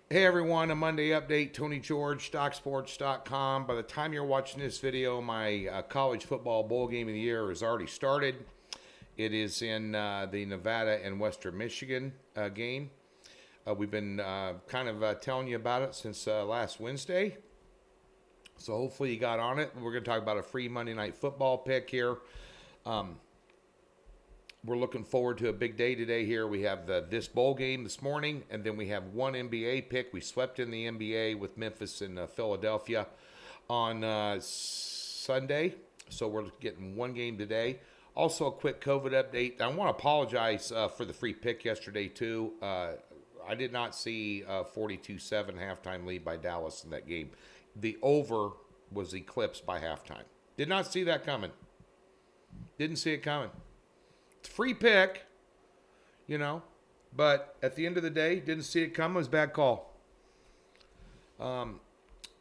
Hey everyone, a Monday update. Tony George, StockSports.com. By the time you're watching this video, my college football bowl game of the year has already started. It is in the Nevada and Western Michigan game. We've been telling you about it since last Wednesday. So hopefully you got on it. We're going to talk about a free Monday night football pick here. We're looking forward to a big day today here. We have this bowl game this morning, and then we have one NBA pick. We swept in the NBA with Memphis and Philadelphia on Sunday, so we're getting one game today. Also, a quick COVID update. I want to apologize for the free pick yesterday, too. I did not see a 42-7 halftime lead by Dallas in that game. The over was eclipsed by halftime. Did not see that coming. Didn't see it coming. Free pick, but at the end of the day, didn't see it come. It was a bad call.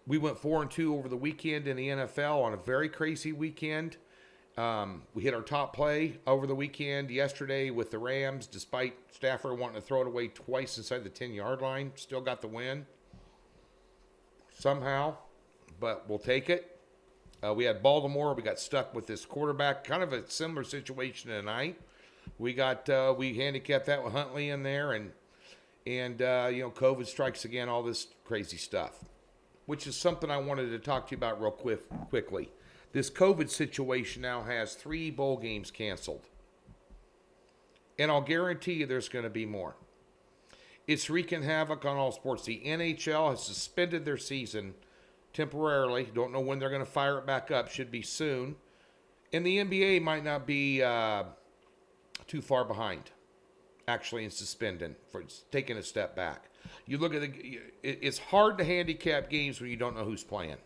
We went 4-2 over the weekend in the NFL on a very crazy weekend. We hit our top play over the weekend yesterday with the Rams, despite Stafford wanting to throw it away twice inside the 10-yard line. Still got the win somehow, but we'll take it. We had Baltimore. We got stuck with this quarterback. Kind of a similar situation tonight. We handicapped that with Huntley in there, and COVID strikes again, all this crazy stuff, which is something I wanted to talk to you about real quickly. This COVID situation now has 3 bowl games canceled, and I'll guarantee you there's going to be more. It's wreaking havoc on all sports. The NHL has suspended their season temporarily. Don't know when they're going to fire it back up. Should be soon. And the NBA might not be too far behind, actually, in suspending, for taking a step back. You look at it's hard to handicap games when you don't know who's playing.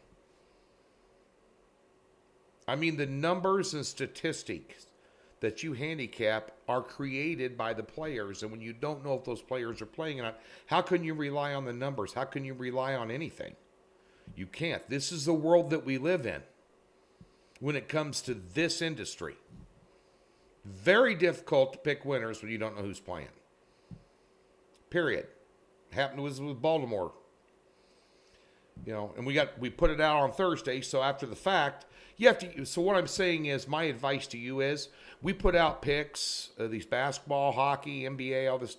I mean, the numbers and statistics that you handicap are created by the players, and when you don't know if those players are playing or not, how can you rely on the numbers? How can you rely on anything? You can't. This is the world that we live in when it comes to this industry. Very difficult to pick winners when you don't know who's playing. Period. Happened with Baltimore. And we put it out on Thursday, so after the fact, so what I'm saying is, my advice to you is, we put out picks, these basketball, hockey, NBA, all this,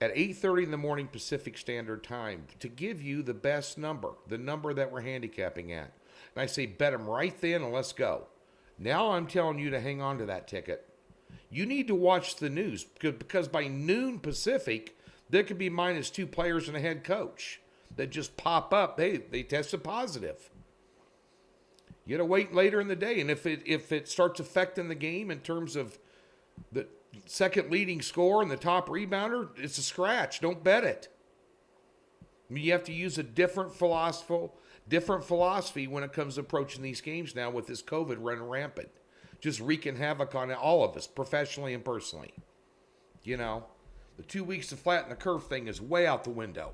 at 8:30 in the morning Pacific Standard Time, to give you the best number, the number that we're handicapping at. And I say bet them right then and let's go. Now I'm telling you to hang on to that ticket. You need to watch the news, because by noon Pacific, there could be -2 players and a head coach that just pop up. Hey, they tested positive. You got to wait later in the day, and if it starts affecting the game in terms of the second leading scorer and the top rebounder, it's a scratch. Don't bet it. I mean, you have to use a different philosophy when it comes to approaching these games now with this COVID running rampant. Just wreaking havoc on all of us, professionally and personally. The 2 weeks to flatten the curve thing is way out the window.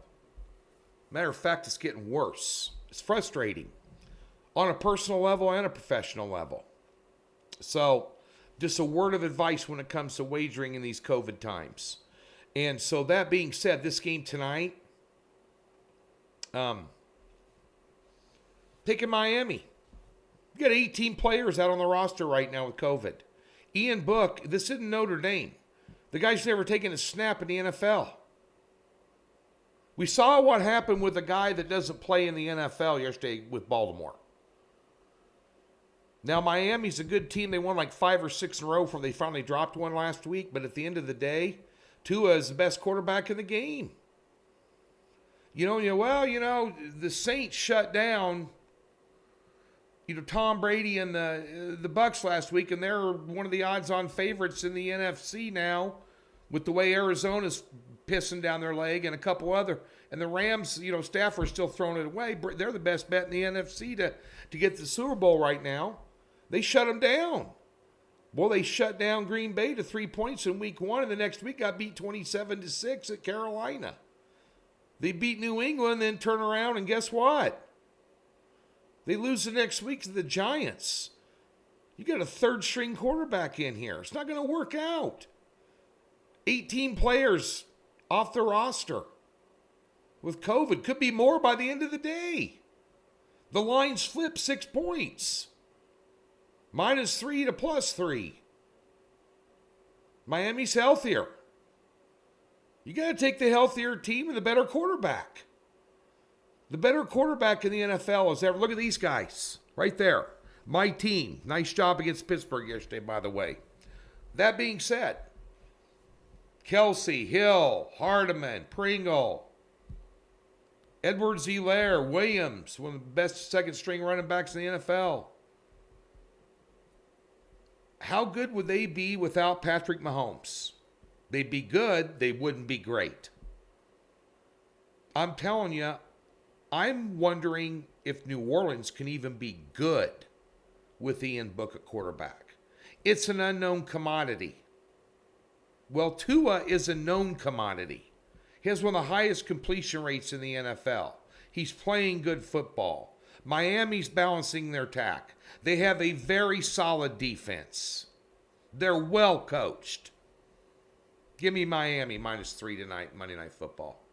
Matter of fact, it's getting worse. It's frustrating on a personal level and a professional level. So, just a word of advice when it comes to wagering in these COVID times. And so, that being said, this game tonight, picking Miami. You got 18 players out on the roster right now with COVID. Ian Book, this isn't Notre Dame. The guy's never taken a snap in the NFL. We saw what happened with a guy that doesn't play in the NFL yesterday with Baltimore. Now, Miami's a good team. They won like 5 or 6 in a row before they finally dropped one last week. But at the end of the day, Tua is the best quarterback in the game. The Saints shut down Tom Brady and the Bucs last week, and they're one of the odds-on favorites in the NFC now, with the way Arizona's pissing down their leg and a couple other. And the Rams, Stafford's still throwing it away. They're the best bet in the NFC to get the Super Bowl right now. They shut them down. Well, they shut down Green Bay to 3 points in week 1, and the next week got beat 27-6 at Carolina. They beat New England, then turn around, and guess what? They lose the next week to the Giants. You got a third-string quarterback in here. It's not going to work out. 18 players off the roster. with COVID. Could be more by the end of the day. The lines flip 6 points. -3 to +3. Miami's healthier. You got to take the healthier team and the better quarterback. The better quarterback in the NFL is ever. Look at these guys right there. My team. Nice job against Pittsburgh yesterday, by the way. That being said, Kelsey, Hill, Hardeman, Pringle, Edwards-Helaire, Williams, one of the best second-string running backs in the NFL. How good would they be without Patrick Mahomes? They'd be good. They wouldn't be great. I'm telling you, I'm wondering if New Orleans can even be good with Ian Book at quarterback. It's an unknown commodity. Well, Tua is a known commodity. He has one of the highest completion rates in the NFL. He's playing good football. Miami's balancing their attack. They have a very solid defense. They're well coached. Give me Miami -3 tonight, Monday Night Football.